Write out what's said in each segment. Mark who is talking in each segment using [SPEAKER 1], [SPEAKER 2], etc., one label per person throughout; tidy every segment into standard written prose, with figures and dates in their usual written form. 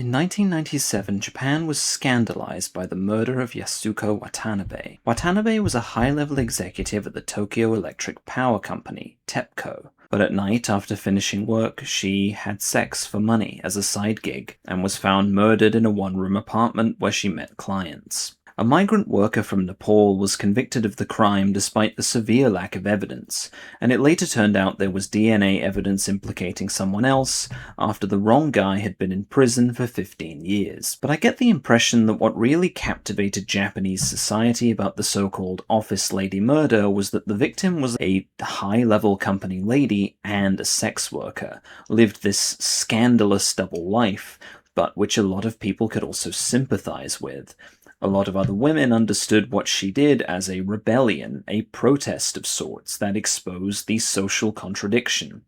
[SPEAKER 1] In 1997, Japan was scandalized by the murder of Yasuko Watanabe. Watanabe was a high-level executive at the Tokyo Electric Power Company, TEPCO. But at night, after finishing work, she had sex for money as a side gig, and was found murdered in a one-room apartment where she met clients. A migrant worker from Nepal was convicted of the crime despite the severe lack of evidence, and it later turned out there was DNA evidence implicating someone else after the wrong guy had been in prison for 15 years. But I get the impression that what really captivated Japanese society about the so-called office lady murder was that the victim was a high-level company lady and a sex worker, lived this scandalous double life, but which a lot of people could also sympathize with. A lot of other women understood what she did as a rebellion, a protest of sorts that exposed the social contradiction.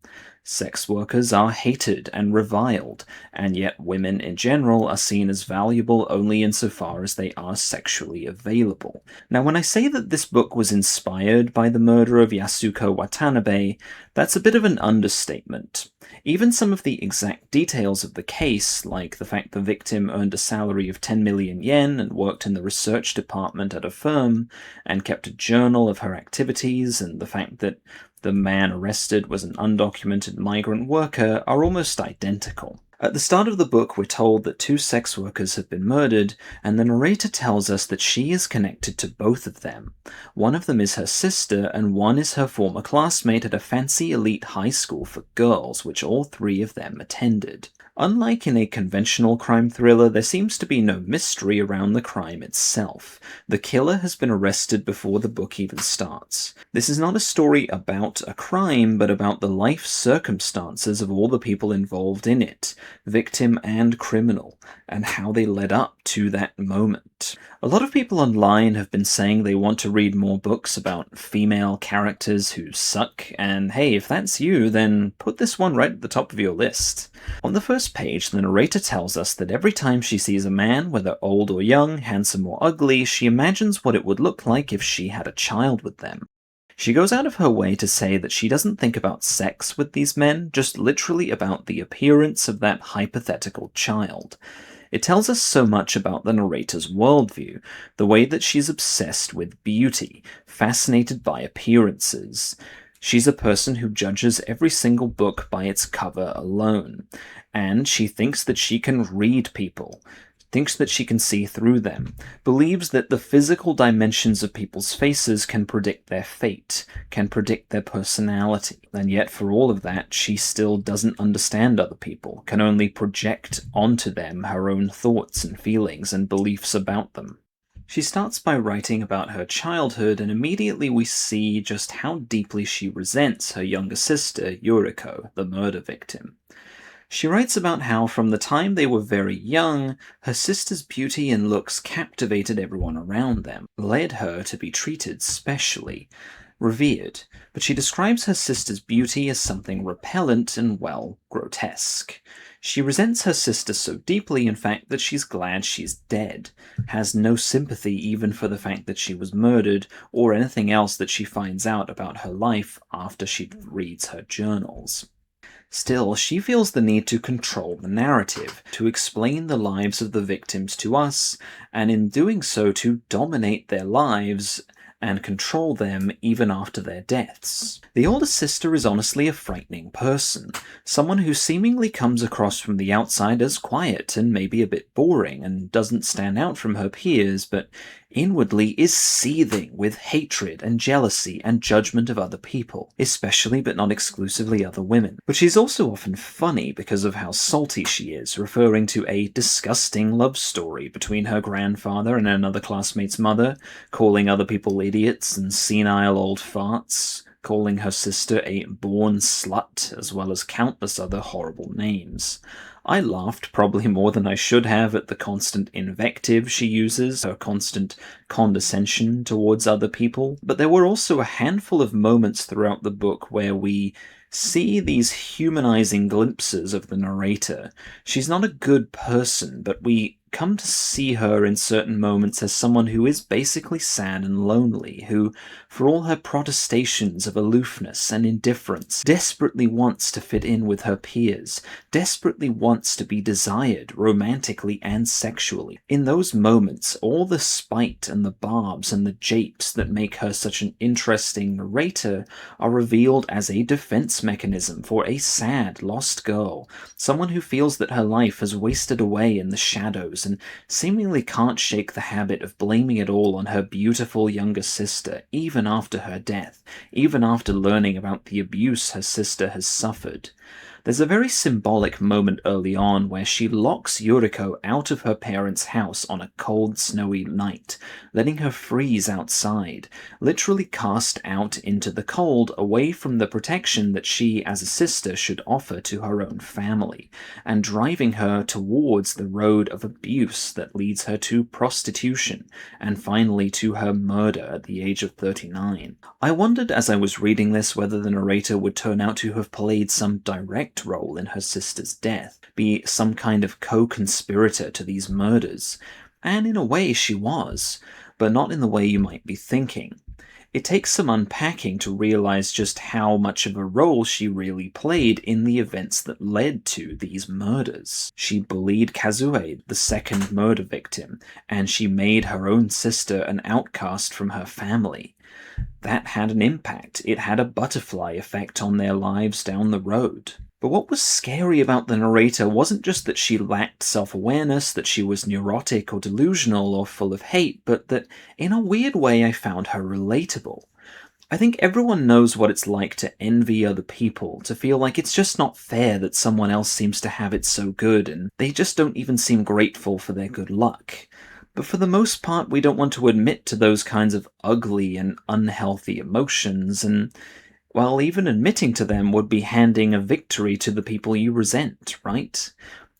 [SPEAKER 1] Sex workers are hated and reviled, and yet women in general are seen as valuable only insofar as they are sexually available. Now, when I say that this book was inspired by the murder of Yasuko Watanabe, that's a bit of an understatement. Even some of the exact details of the case, like the fact the victim earned a salary of 10 million yen and worked in the research department at a firm, and kept a journal of her activities, and the fact that the man arrested was an undocumented migrant worker, are almost identical. At the start of the book, we're told that 2 sex workers have been murdered, and the narrator tells us that she is connected to both of them. One of them is her sister, and one is her former classmate at a fancy elite high school for girls, which all 3 of them attended. Unlike in a conventional crime thriller, there seems to be no mystery around the crime itself. The killer has been arrested before the book even starts. This is not a story about a crime, but about the life circumstances of all the people involved in it, victim and criminal, and how they led up to that moment. A lot of people online have been saying they want to read more books about female characters who suck, and hey, if that's you, then put this one right at the top of your list. On the first page, the narrator tells us that every time she sees a man, whether old or young, handsome or ugly, she imagines what it would look like if she had a child with them. She goes out of her way to say that she doesn't think about sex with these men, just literally about the appearance of that hypothetical child. It tells us so much about the narrator's worldview, the way that she's obsessed with beauty, fascinated by appearances. She's a person who judges every single book by its cover alone, and she thinks that she can read people, thinks that she can see through them, believes that the physical dimensions of people's faces can predict their fate, can predict their personality, and yet for all of that, she still doesn't understand other people, can only project onto them her own thoughts and feelings and beliefs about them. She starts by writing about her childhood, and immediately we see just how deeply she resents her younger sister, Yuriko, the murder victim. She writes about how, from the time they were very young, her sister's beauty and looks captivated everyone around them, led her to be treated specially, revered, but she describes her sister's beauty as something repellent and, well, grotesque. She resents her sister so deeply, in fact, that she's glad she's dead, has no sympathy even for the fact that she was murdered, or anything else that she finds out about her life after she reads her journals. Still, she feels the need to control the narrative, to explain the lives of the victims to us, and in doing so to dominate their lives and control them even after their deaths. The older sister is honestly a frightening person, someone who seemingly comes across from the outside as quiet and maybe a bit boring and doesn't stand out from her peers, but inwardly is seething with hatred and jealousy and judgment of other people, especially but not exclusively other women. But she's also often funny because of how salty she is, referring to a disgusting love story between her grandfather and another classmate's mother, calling other people idiots and senile old farts, calling her sister a born slut, as well as countless other horrible names. I laughed probably more than I should have at the constant invective she uses, her constant condescension towards other people, but there were also a handful of moments throughout the book where we see these humanizing glimpses of the narrator. She's not a good person, but we come to see her in certain moments as someone who is basically sad and lonely, who, for all her protestations of aloofness and indifference, desperately wants to fit in with her peers, desperately wants to be desired romantically and sexually. In those moments, all the spite and the barbs and the japes that make her such an interesting narrator are revealed as a defense mechanism for a sad, lost girl, someone who feels that her life has wasted away in the shadows and seemingly can't shake the habit of blaming it all on her beautiful younger sister, even after her death, even after learning about the abuse her sister has suffered. There's a very symbolic moment early on where she locks Yuriko out of her parents' house on a cold, snowy night, letting her freeze outside, literally cast out into the cold, away from the protection that she, as a sister, should offer to her own family, and driving her towards the road of abuse that leads her to prostitution, and finally to her murder at the age of 39. I wondered as I was reading this whether the narrator would turn out to have played some direct role in her sister's death, be some kind of co-conspirator to these murders, and in a way she was, but not in the way you might be thinking. It takes some unpacking to realize just how much of a role she really played in the events that led to these murders. She bullied Kazue, the second murder victim, and she made her own sister an outcast from her family. That had an impact. It had a butterfly effect on their lives down the road. But what was scary about the narrator wasn't just that she lacked self-awareness, that she was neurotic or delusional or full of hate, but that, in a weird way, I found her relatable. I think everyone knows what it's like to envy other people, to feel like it's just not fair that someone else seems to have it so good, and they just don't even seem grateful for their good luck. But for the most part, we don't want to admit to those kinds of ugly and unhealthy emotions, and well, even admitting to them would be handing a victory to the people you resent, right?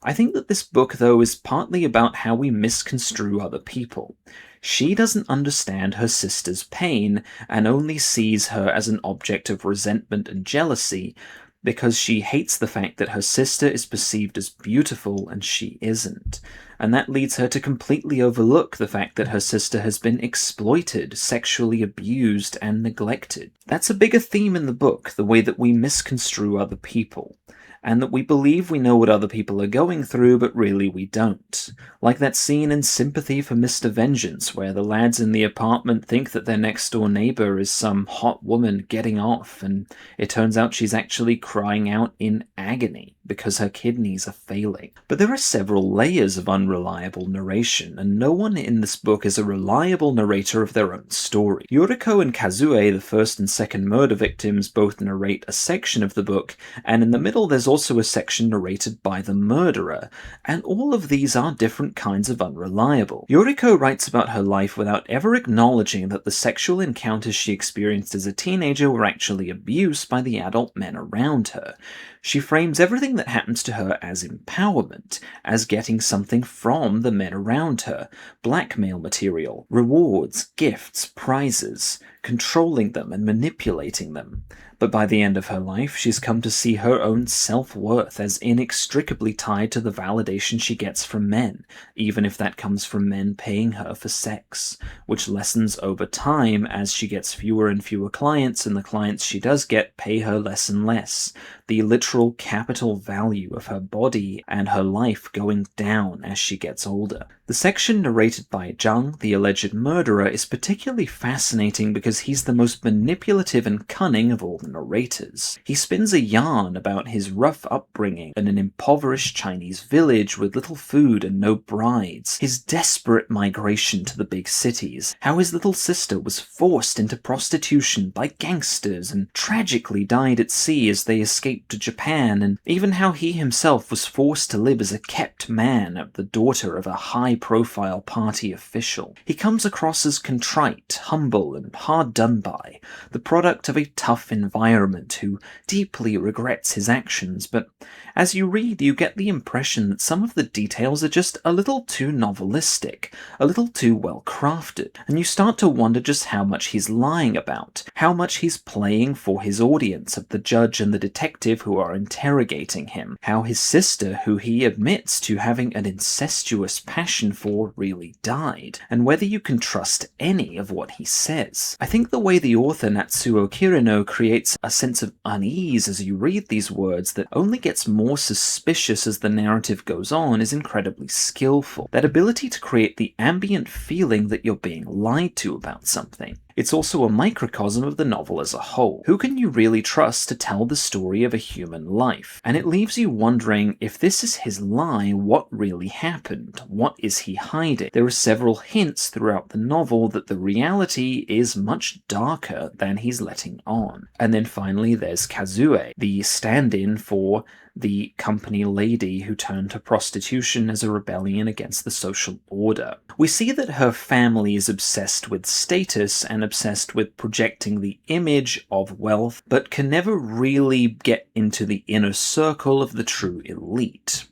[SPEAKER 1] I think that this book, though, is partly about how we misconstrue other people. She doesn't understand her sister's pain and only sees her as an object of resentment and jealousy because she hates the fact that her sister is perceived as beautiful and she isn't. And that leads her to completely overlook the fact that her sister has been exploited, sexually abused, and neglected. That's a bigger theme in the book, the way that we misconstrue other people, and that we believe we know what other people are going through, but really we don't. Like that scene in Sympathy for Mr. Vengeance, where the lads in the apartment think that their next-door neighbor is some hot woman getting off, and it turns out she's actually crying out in agony because her kidneys are failing. But there are several layers of unreliable narration, and no one in this book is a reliable narrator of their own story. Yuriko and Kazue, the first and second murder victims, both narrate a section of the book, and in the middle there's also a section narrated by the murderer, and all of these are different kinds of unreliable. Yuriko writes about her life without ever acknowledging that the sexual encounters she experienced as a teenager were actually abuse by the adult men around her. She frames everything that happens to her as empowerment, as getting something from the men around her, blackmail material, rewards, gifts, prizes, controlling them and manipulating them. But by the end of her life, she's come to see her own self-worth as inextricably tied to the validation she gets from men, even if that comes from men paying her for sex, which lessens over time as she gets fewer and fewer clients, and the clients she does get pay her less and less. The literal capital value of her body and her life going down as she gets older. The section narrated by Zhang, the alleged murderer, is particularly fascinating because he's the most manipulative and cunning of all the narrators. He spins a yarn about his rough upbringing in an impoverished Chinese village with little food and no brides, his desperate migration to the big cities, how his little sister was forced into prostitution by gangsters and tragically died at sea as they escaped to Japan, and even how he himself was forced to live as a kept man, the daughter of a high-profile party official. He comes across as contrite, humble, and hard done by, the product of a tough environment who deeply regrets his actions, but as you read, you get the impression that some of the details are just a little too novelistic, a little too well-crafted, and you start to wonder just how much he's lying about, how much he's playing for his audience of the judge and the detective who are are interrogating him, how his sister, who he admits to having an incestuous passion for, really died, and whether you can trust any of what he says. I think the way the author Natsuo Kirino creates a sense of unease as you read these words that only gets more suspicious as the narrative goes on is incredibly skillful. That ability to create the ambient feeling that you're being lied to about something. It's also a microcosm of the novel as a whole. Who can you really trust to tell the story of a human life? And it leaves you wondering, if this is his lie, what really happened? What is he hiding? There are several hints throughout the novel that the reality is much darker than he's letting on. And then finally there's Kazue, the stand-in for the company lady who turned to prostitution as a rebellion against the social order. We see that her family is obsessed with status and obsessed with projecting the image of wealth, but can never really get into the inner circle of the true elite.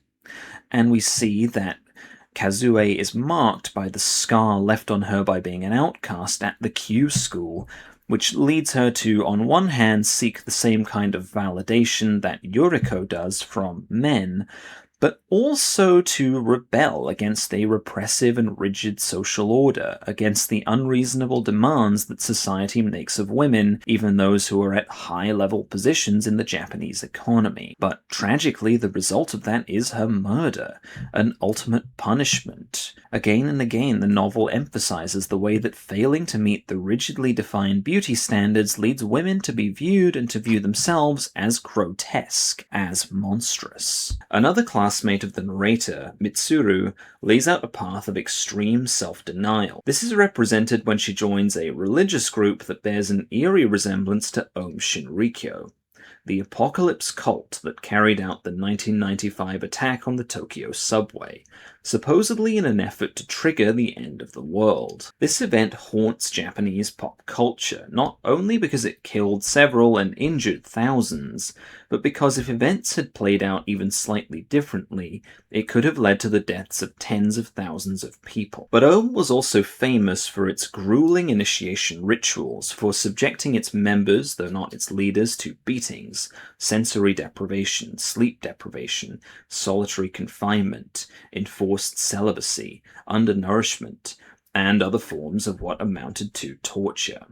[SPEAKER 1] And we see that Kazue is marked by the scar left on her by being an outcast at the Q school, which leads her to, on one hand, seek the same kind of validation that Yuriko does from men, but also to rebel against a repressive and rigid social order, against the unreasonable demands that society makes of women, even those who are at high-level positions in the Japanese economy. But tragically, the result of that is her murder, an ultimate punishment. Again and again, the novel emphasizes the way that failing to meet the rigidly defined beauty standards leads women to be viewed and to view themselves as grotesque, as monstrous. Another classmate of the narrator, Mitsuru, lays out a path of extreme self-denial. This is represented when she joins a religious group that bears an eerie resemblance to Aum Shinrikyo, the apocalypse cult that carried out the 1995 attack on the Tokyo subway, supposedly in an effort to trigger the end of the world. This event haunts Japanese pop culture, not only because it killed several and injured thousands, but because if events had played out even slightly differently, it could have led to the deaths of tens of thousands of people. But Aum was also famous for its grueling initiation rituals, for subjecting its members, though not its leaders, to beatings, sensory deprivation, sleep deprivation, solitary confinement, enforced celibacy, undernourishment, and other forms of what amounted to torture.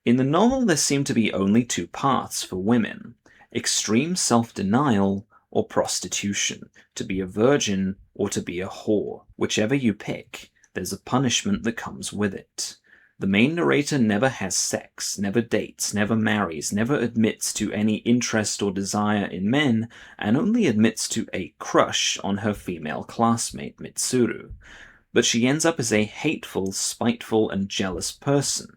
[SPEAKER 1] In the novel, there seem to be only two paths for women: extreme self-denial or prostitution, to be a virgin or to be a whore. Whichever you pick, there's a punishment that comes with it. The main narrator never has sex, never dates, never marries, never admits to any interest or desire in men, and only admits to a crush on her female classmate, Mitsuru. But she ends up as a hateful, spiteful, and jealous person.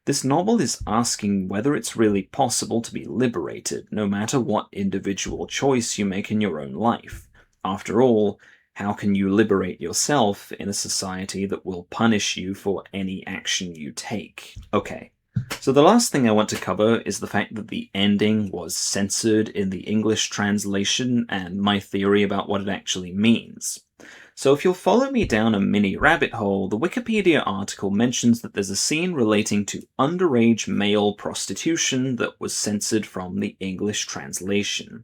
[SPEAKER 1] This novel is asking whether it's really possible to be liberated, no matter what individual choice you make in your own life. After all, how can you liberate yourself in a society that will punish you for any action you take? Okay, so the last thing I want to cover is the fact that the ending was censored in the English translation and my theory about what it actually means. So if you'll follow me down a mini rabbit hole, the Wikipedia article mentions that there's a scene relating to underage male prostitution that was censored from the English translation.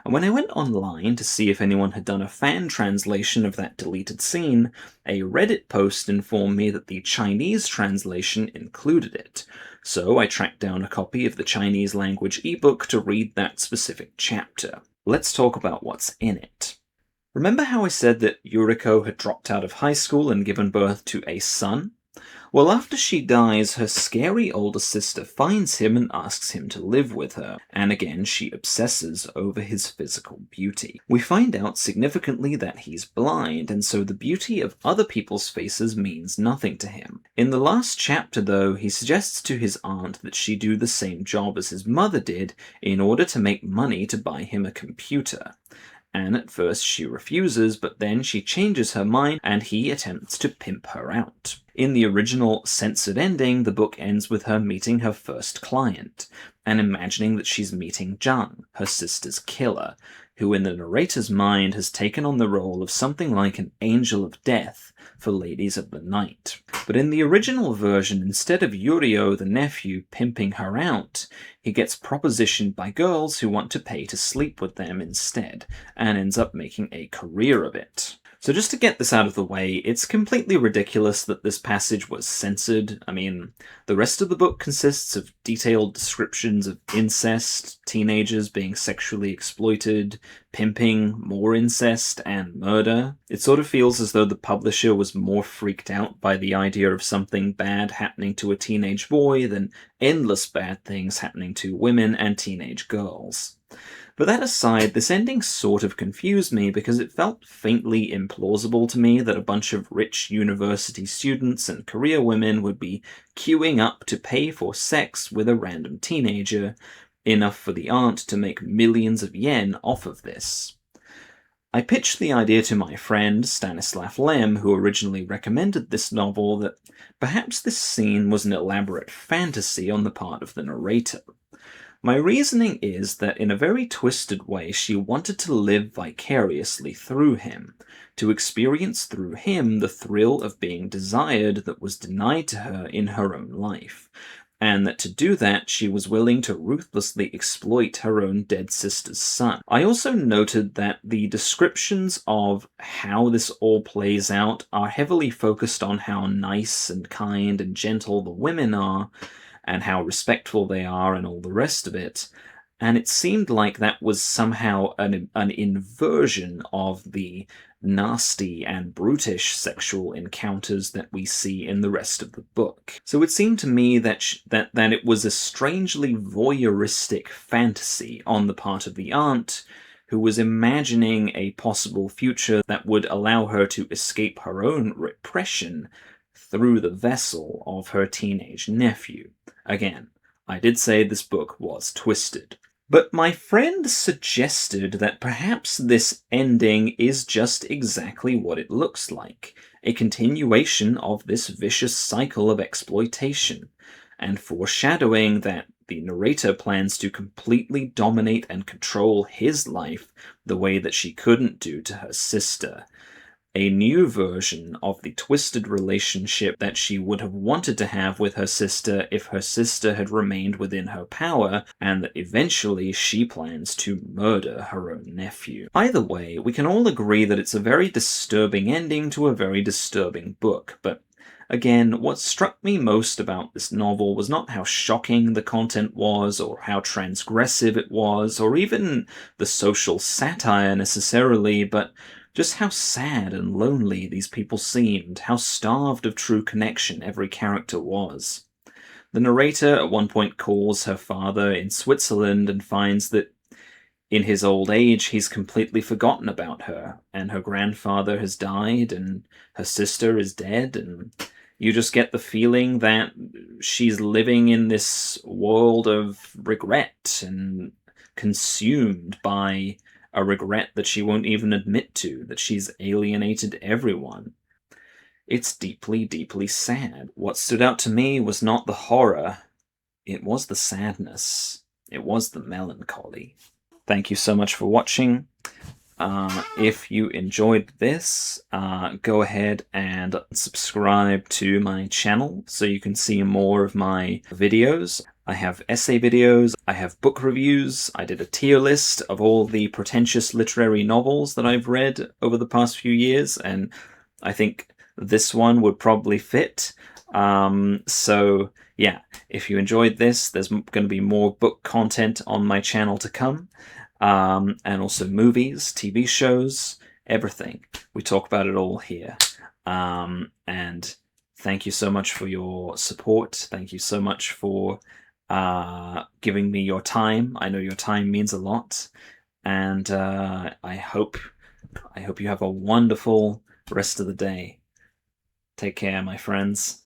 [SPEAKER 1] And when I went online to see if anyone had done a fan translation of that deleted scene, a Reddit post informed me that the Chinese translation included it. So I tracked down a copy of the Chinese language ebook to read that specific chapter. Let's talk about what's in it. Remember how I said that Yuriko had dropped out of high school and given birth to a son? Well, after she dies, her scary older sister finds him and asks him to live with her, and again she obsesses over his physical beauty. We find out significantly that he's blind, and so the beauty of other people's faces means nothing to him. In the last chapter, though, he suggests to his aunt that she do the same job as his mother did in order to make money to buy him a computer. And at first she refuses, but then she changes her mind and he attempts to pimp her out. In the original censored ending, the book ends with her meeting her first client, and imagining that she's meeting Jung, her sister's killer, who in the narrator's mind has taken on the role of something like an angel of death for ladies of the night. But in the original version, instead of Yurio, the nephew, pimping her out, he gets propositioned by girls who want to pay to sleep with them instead, and ends up making a career of it. So just to get this out of the way, it's completely ridiculous that this passage was censored. I mean, the rest of the book consists of detailed descriptions of incest, teenagers being sexually exploited, pimping, more incest, and murder. It sort of feels as though the publisher was more freaked out by the idea of something bad happening to a teenage boy than endless bad things happening to women and teenage girls. But that aside, this ending sort of confused me because it felt faintly implausible to me that a bunch of rich university students and career women would be queuing up to pay for sex with a random teenager, enough for the aunt to make millions of yen off of this. I pitched the idea to my friend Stanislav Lem, who originally recommended this novel, that perhaps this scene was an elaborate fantasy on the part of the narrator. My reasoning is that in a very twisted way she wanted to live vicariously through him, to experience through him the thrill of being desired that was denied to her in her own life, and that to do that she was willing to ruthlessly exploit her own dead sister's son. I also noted that the descriptions of how this all plays out are heavily focused on how nice and kind and gentle the women are, and how respectful they are and all the rest of it, and it seemed like that was somehow an inversion of the nasty and brutish sexual encounters that we see in the rest of the book. So it seemed to me that it was a strangely voyeuristic fantasy on the part of the aunt, who was imagining a possible future that would allow her to escape her own repression through the vessel of her teenage nephew. Again, I did say this book was twisted. But my friend suggested that perhaps this ending is just exactly what it looks like, a continuation of this vicious cycle of exploitation, and foreshadowing that the narrator plans to completely dominate and control his life the way that she couldn't do to her sister. A new version of the twisted relationship that she would have wanted to have with her sister if her sister had remained within her power, and that eventually she plans to murder her own nephew. Either way, we can all agree that it's a very disturbing ending to a very disturbing book, but again, what struck me most about this novel was not how shocking the content was, or how transgressive it was, or even the social satire necessarily, but just how sad and lonely these people seemed, how starved of true connection every character was. The narrator at one point calls her father in Switzerland and finds that in his old age he's completely forgotten about her, and her grandfather has died, and her sister is dead, and you just get the feeling that she's living in this world of regret and consumed by a regret that she won't even admit to, that she's alienated everyone. It's deeply, deeply sad. What stood out to me was not the horror, it was the sadness. It was the melancholy. Thank you so much for watching. If you enjoyed this, go ahead and subscribe to my channel so you can see more of my videos. I have essay videos, I have book reviews, I did a tier list of all the pretentious literary novels that I've read over the past few years, and I think this one would probably fit. So yeah, if you enjoyed this, there's going to be more book content on my channel to come, and also movies, TV shows, everything. We talk about it all here. And thank you so much for your support. Thank you so much for giving me your time. I know your time means a lot, and I hope you have a wonderful rest of the day. Take care, my friends.